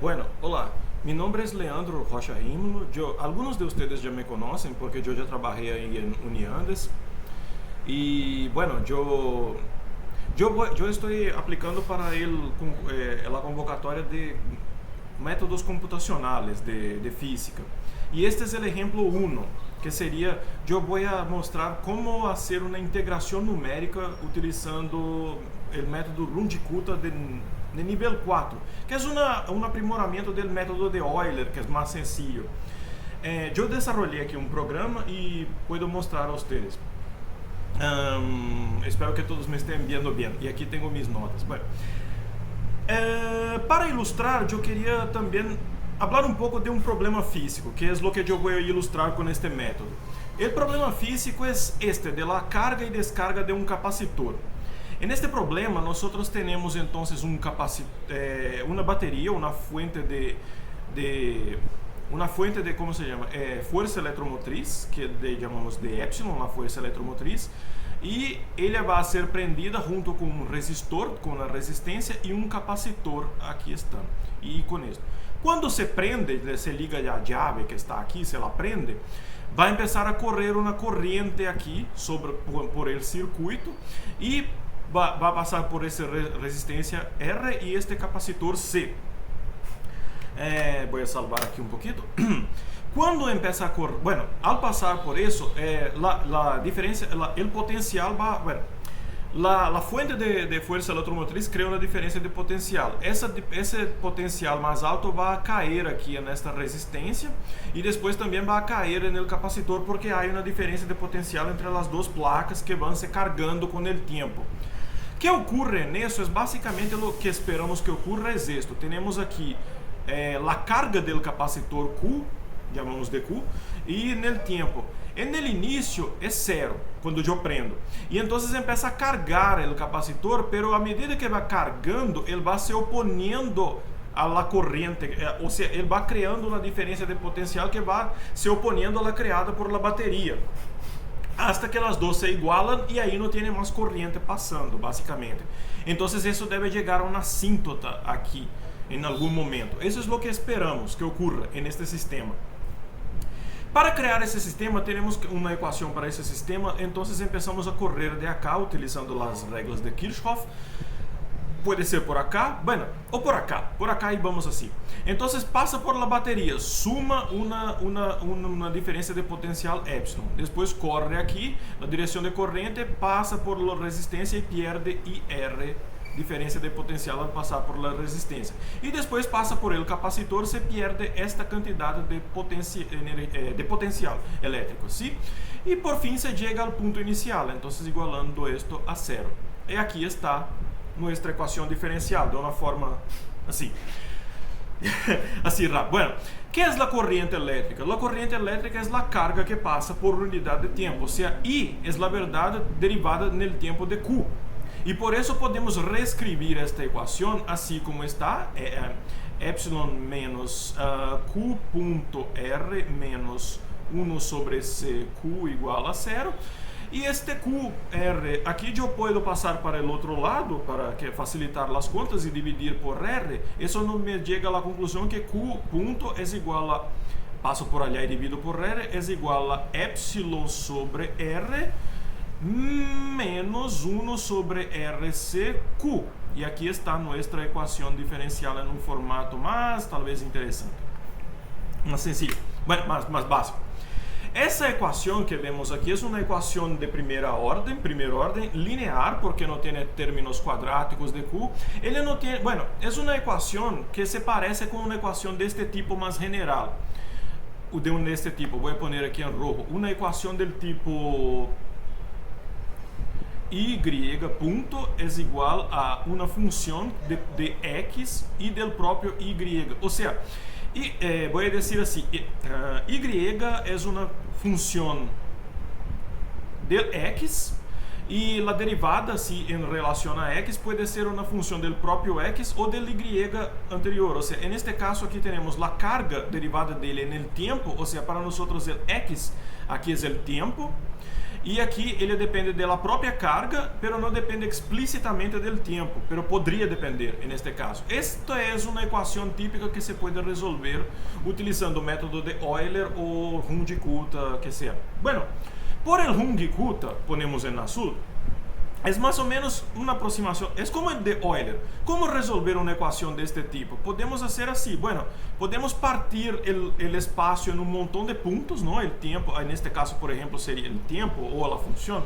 Bueno, hola, mi nombre es Leandro Rocha Rímulo. Algunos de ustedes ya me conocen porque yo ya trabajé ahí en Uniandes. Y bueno, yo estoy aplicando para la convocatoria de métodos computacionales de física. Y este es el ejemplo uno, que sería, yo voy a mostrar cómo hacer una integración numérica utilizando el método Runge-Kutta de nivel 4, que es un aprimoramento del método de Euler, que es más sencillo. Yo desarrollé aquí un programa y puedo mostrar a ustedes. Espero que todos me estén viendo bien. Y aquí tengo mis notas. Bueno, para ilustrar, yo quería también hablar un poco de un problema físico, que es lo que yo voy a ilustrar con este método. El problema físico es este, de la carga y descarga de un capacitor. En este problema, nosotros tenemos entonces una batería, una fuente de ¿cómo se llama? Fuerza electromotriz, que llamamos de epsilon, la fuerza electromotriz, y ella va a ser prendida junto con un resistor, con la resistencia, y un capacitor, aquí está, y con esto. Cuando se prende, se liga ya a llave que está aquí, se la prende, va a empezar a correr una corriente aquí por el circuito, y va a pasar por esa resistencia R y este capacitor C. Voy a salvar aquí un poquito. Cuando empieza a correr, bueno, al pasar por eso, la diferencia, el potencial va, bueno, la fuente de fuerza electromotriz crea una diferencia de potencial. Ese potencial más alto va a caer aquí en esta resistencia y después también va a caer en el capacitor porque hay una diferencia de potencial entre las dos placas que van se cargando con el tiempo. ¿Qué ocurre en eso? Es básicamente lo que esperamos que ocurra es esto. Tenemos aquí la carga del capacitor Q, llamamos de Q, y en el tiempo. En el inicio es cero, cuando yo prendo. Y entonces empieza a cargar el capacitor, pero a medida que va cargando, él va se oponiendo a la corriente, o sea, él va creando una diferencia de potencial que va se oponiendo a la creada por la batería. Hasta que las dos se igualan y ahí no tiene más corriente pasando, básicamente. Entonces eso debe llegar a una asíntota aquí, en algún momento. Eso es lo que esperamos que ocurra en este sistema. Para crear ese sistema tenemos una ecuación para ese sistema, entonces empezamos a correr de acá utilizando las reglas de Kirchhoff. Puede ser por acá, bueno, o por acá y vamos así. Entonces pasa por la batería, suma una diferencia de potencial epsilon. Después corre aquí, la dirección de corriente pasa por la resistencia y pierde IR, diferencia de potencial al pasar por la resistencia. Y después pasa por el capacitor, se pierde esta cantidad de potencial eléctrico, ¿sí? Y por fin se llega al punto inicial, entonces igualando esto a cero. Y aquí está nuestra ecuación diferencial de una forma así. Así rápido. Bueno, ¿qué es la corriente eléctrica? La corriente eléctrica es la carga que pasa por unidad de tiempo, o sea, I es la verdad derivada en el tiempo de Q. Y por eso podemos reescribir esta ecuación así como está, epsilon menos Q punto R menos 1 sobre C Q igual a 0. Y este QR, aquí yo puedo pasar para el otro lado para facilitar las cuentas y dividir por R. Eso no me llega a la conclusión que Q punto es igual a, paso por allá y divido por R, es igual a epsilon sobre R menos 1 sobre RCQ. Y aquí está nuestra ecuación diferencial en un formato más, tal vez interesante. Más sencillo, bueno, más básico. Essa ecuación que vemos aquí es una ecuación de primera orden lineal, porque no tiene términos cuadráticos de Q. Ele no tiene, bueno, es una ecuación que se parece con una ecuación de este tipo más general. De este tipo, voy a poner aquí en rojo, una ecuación del tipo y punto es igual a una función de x y del propio y. O sea, voy a decir así, y es una función del x y la derivada, si en relación a x, puede ser una función del propio x o del y anterior. O sea, en este caso aquí tenemos la carga derivada de él en el tiempo, o sea, para nosotros el x aquí es el tiempo. E aqui ele depende da própria carga, pero não depende explicitamente do tempo, pero podría depender neste caso. Esta é uma equação típica que se pode resolver utilizando o método de Euler ou Runge-Kutta, que seja. Bueno, por el Runge-Kutta, ponemos en azul, é mais ou menos uma aproximação, é como el de Euler. Como resolver uma equação deste tipo? Podemos fazer assim, bueno, podemos partir el espaço em um montão de pontos, não? El tempo, neste caso, por exemplo, seria o tempo ou a função.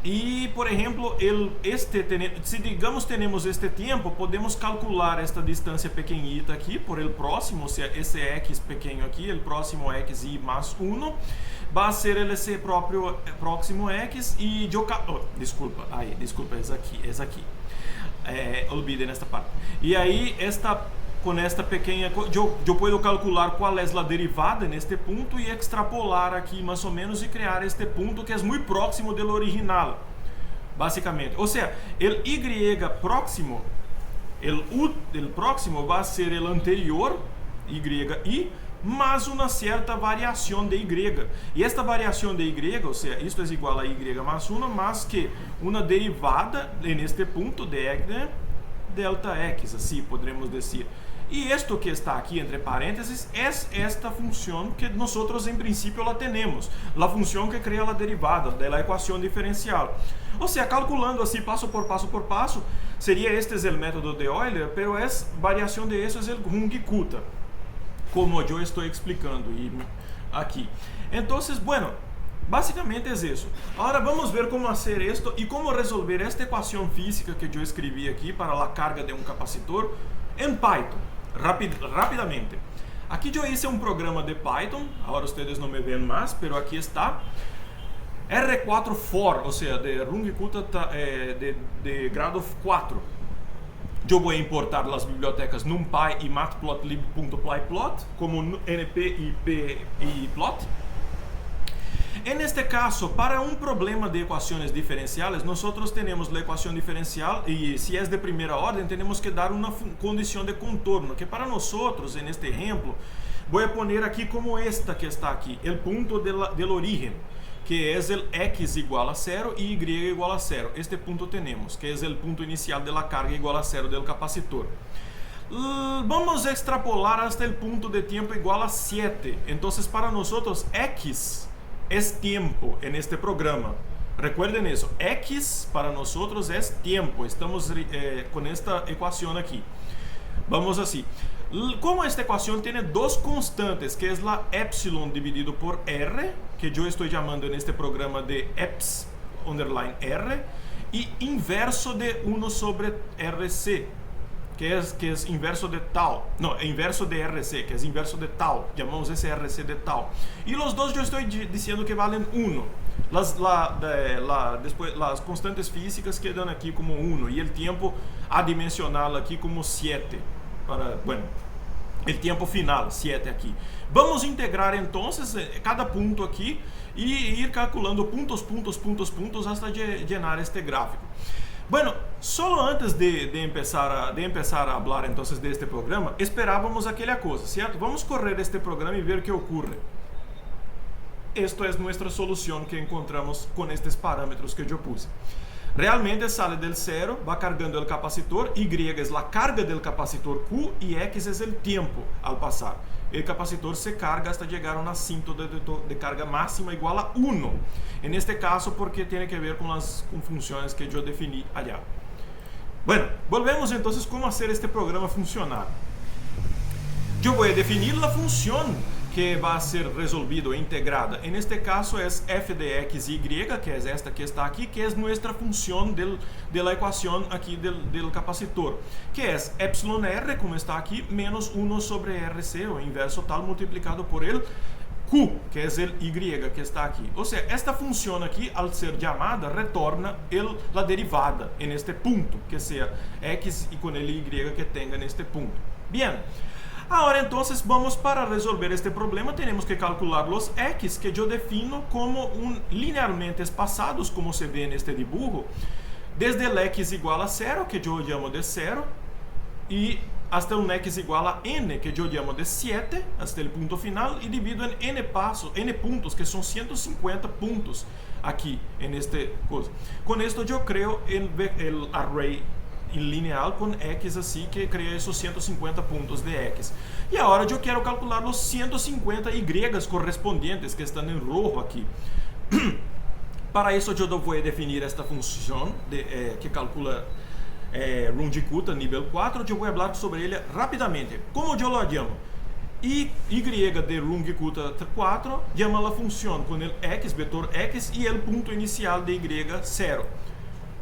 E, por exemplo, se digamos temos este tempo, podemos calcular esta distância pequenita aqui por el próximo, ou seja, esse x pequeno aqui, el próximo x e mais 1, vai ser esse próprio próximo x e desculpa, essa aqui. Olvidem esta parte. E aí, com esta pequena, eu posso calcular qual é a derivada neste ponto e extrapolar aqui mais ou menos e criar este ponto que é muito próximo do original, basicamente. Ou seja, o y próximo, o próximo vai ser o anterior, y, mais uma certa variação de y. E esta variação de y, ou seja, isto é igual a y mais 1, mais que uma derivada neste ponto de delta x, assim podemos dizer. E isto que está aqui entre parênteses é esta função que nós em princípio la temos, a função que cria a derivada da equação diferencial. Ou seja, calculando assim passo por passo, seria este o método de Euler, pero variação de isso é o Runge-Kutta, como eu estou explicando aqui. Então, bueno, basicamente é isso. Agora vamos ver como fazer isto e como resolver esta equação física que eu escrevi aqui para a carga de um capacitor em Python, rapidamente. Aqui eu hice um programa de Python, agora vocês não me veem mais, pero aqui está. R4 for, ou seja, de Runge-Kutta de grado 4. Eu vou importar as bibliotecas NumPy e matplotlib.pyplot como NP e plot. En este caso, para um problema de equações diferenciais, nós temos a equação diferencial e se é de primeira ordem, temos que dar uma condição de contorno, que para nós, neste exemplo, vou poner aqui como esta que está aqui, o ponto del origen, que é o x igual a 0 e y igual a 0. Este ponto temos, que é o ponto inicial da carga igual a 0 do capacitor. Vamos extrapolar hasta o ponto de tempo igual a 7. Então, para nós, x é tempo en este programa. Recuerden isso. X para nós é tempo. Estamos com esta equação aqui. Vamos assim. Como esta equação tem duas constantes, que é a epsilon dividido por r, que eu estou chamando neste programa de eps underline r, e inverso de 1 sobre rc, que é inverso de tal. Não, é inverso de RC, que é inverso de tal. Chamamos esse RC de tal. E os dois eu estou dizendo que valem 1. Después, as constantes físicas quedam aqui como 1 e o tempo adimensional aqui como 7. Bueno, o tempo final, 7 aqui. Vamos integrar então cada ponto aqui e ir calculando pontos hasta llenar este gráfico. Bueno, solo antes de empezar a hablar entonces de este programa, esperábamos aquela coisa, certo? Vamos correr este programa e ver o que ocorre. Esta é nossa solução que encontramos com estes parâmetros que eu puse. Realmente sale del 0, va cargando el capacitor, Y es la carga del capacitor Q y X es el tiempo al pasar. El capacitor se carga hasta llegar a un asíntota de carga máxima igual a 1. En este caso porque tiene que ver con las funciones que yo definí allá. Bueno, volvemos entonces cómo hacer este programa funcionar. Yo voy a definir la función que va a ser resolvido e integrada. En este caso es f de x y, que es esta que está aquí, que es nuestra función de la ecuación aquí del capacitor, que es epsilon r, como está aquí, menos 1 sobre rc, o inverso tal, multiplicado por el q, que es el y que está aquí. O sea, esta función aquí, al ser llamada, retorna la derivada en este punto, que sea x y con el y que tenga en este punto. Bien. Agora, então, vamos para resolver este problema, temos que calcular os x, que eu defino como linearmente espaçados, como se vê neste dibujo, desde el x igual a 0, que eu chamo de 0, e hasta un x igual a n, que yo llamo de 7 hasta el punto final, y divido en n pasos, n puntos, que son 150 puntos aquí en este cosa. Con esto yo creo el array lineal con x así, que crea esos 150 puntos de x. Y ahora yo quiero calcular los 150 y correspondientes que están en rojo aquí. Para eso yo voy a definir esta función que calcula Runge-Kutta nivel 4. Yo voy a hablar sobre ella rápidamente. ¿Cómo yo lo llamo? Y de Runge-Kutta 4 llama la función con el x, vector x, y el punto inicial de y 0.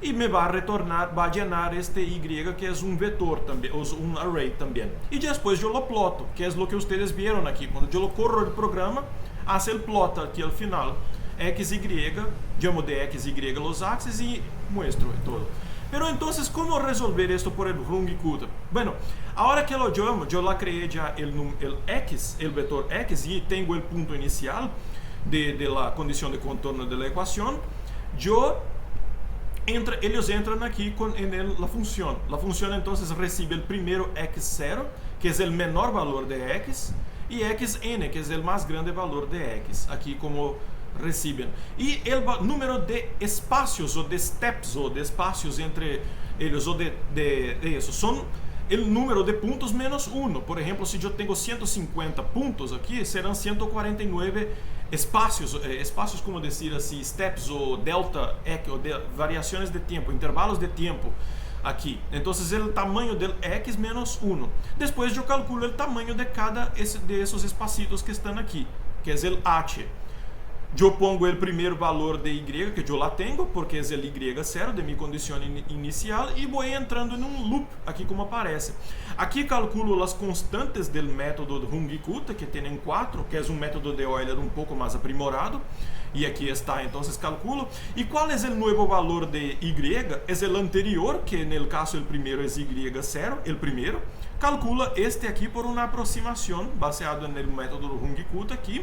Y me va a retornar, va a llenar este y, que es un vector también, o un array también. Y después yo lo ploto, que es lo que ustedes vieron aquí. Cuando yo lo corro el programa, hace el plot aquí al final. X, Y, llamo de X, Y los axes y muestro todo. Pero entonces, ¿cómo resolver esto por el Runge-Kutta? Bueno, ahora que lo llamo, yo la creé ya el X, el vector X, y tengo el punto inicial de la condición de contorno de la ecuación. Ellos entran aquí en la función. La función entonces recibe el primero x0, que es el menor valor de x, y xn, que es el más grande valor de x, aquí como reciben. Y el número de espacios o de steps o de espacios entre ellos o de eso son el número de puntos menos 1. Por ejemplo, si yo tengo 150 puntos aquí, serán 149 espacios, como decir así, steps o delta, o de variaciones de tiempo, intervalos de tiempo aquí. Entonces el tamaño del x menos 1. Después yo calculo el tamaño de cada de esos espacios que están aquí, que es el h. Yo pongo el primer valor de y, que yo la tengo, porque es el y0 de mi condición inicial, y voy entrando en un loop, aquí como aparece. Aquí calculo las constantes del método de Runge-Kutta, que tienen 4, que es un método de Euler un poco más aprimorado, y aquí está, entonces calculo. ¿Y cuál es el nuevo valor de y? Es el anterior, que en el caso el primero es y0, el primero. Calcula este aquí por una aproximación, baseado en el método de Runge-Kutta aquí.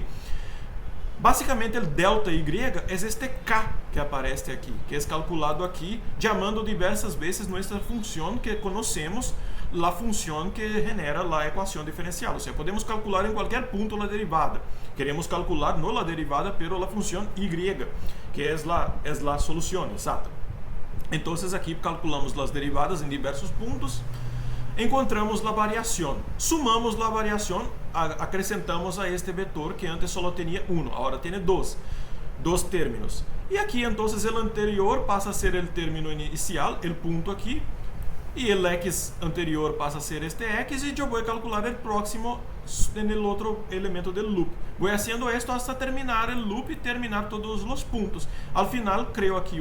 Básicamente el delta y es este k que aparece aquí, que es calculado aquí, llamando diversas veces nuestra función que conocemos, la función que genera la ecuación diferencial. O sea, podemos calcular en cualquier punto la derivada. Queremos calcular no la derivada, pero la función y, que es la solución exacta. Entonces aquí calculamos las derivadas en diversos puntos. Encontramos la variación, sumamos la variación, acrescentamos a este vector que antes solo tenía 1, ahora tiene 2 términos. Y aquí entonces el anterior pasa a ser el término inicial, el punto aquí, y el x anterior pasa a ser este x, y yo voy a calcular el próximo en el otro elemento del loop. Voy haciendo esto hasta terminar el loop y terminar todos los puntos. Al final creo aquí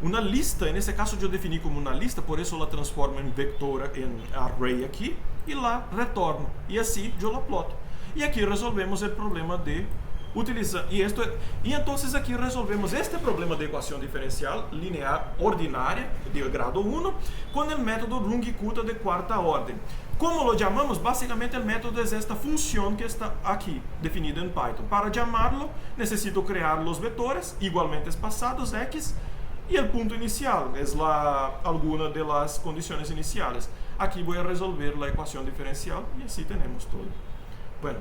una lista, en este caso yo definí como una lista, por eso la transformo en vector, en array aquí, y la retorno, y así yo la ploto. Y aquí resolvemos el problema de utilizar, y entonces aquí resolvemos este problema de ecuación diferencial lineal ordinaria de grado 1 con el método Runge-Kutta de cuarta orden. ¿Cómo lo llamamos? Básicamente el método es esta función que está aquí, definida en Python. Para llamarlo necesito crear los vectores igualmente espaciados, x, y el punto inicial es alguna de las condiciones iniciales. Aquí voy a resolver la ecuación diferencial y así tenemos todo. Bueno.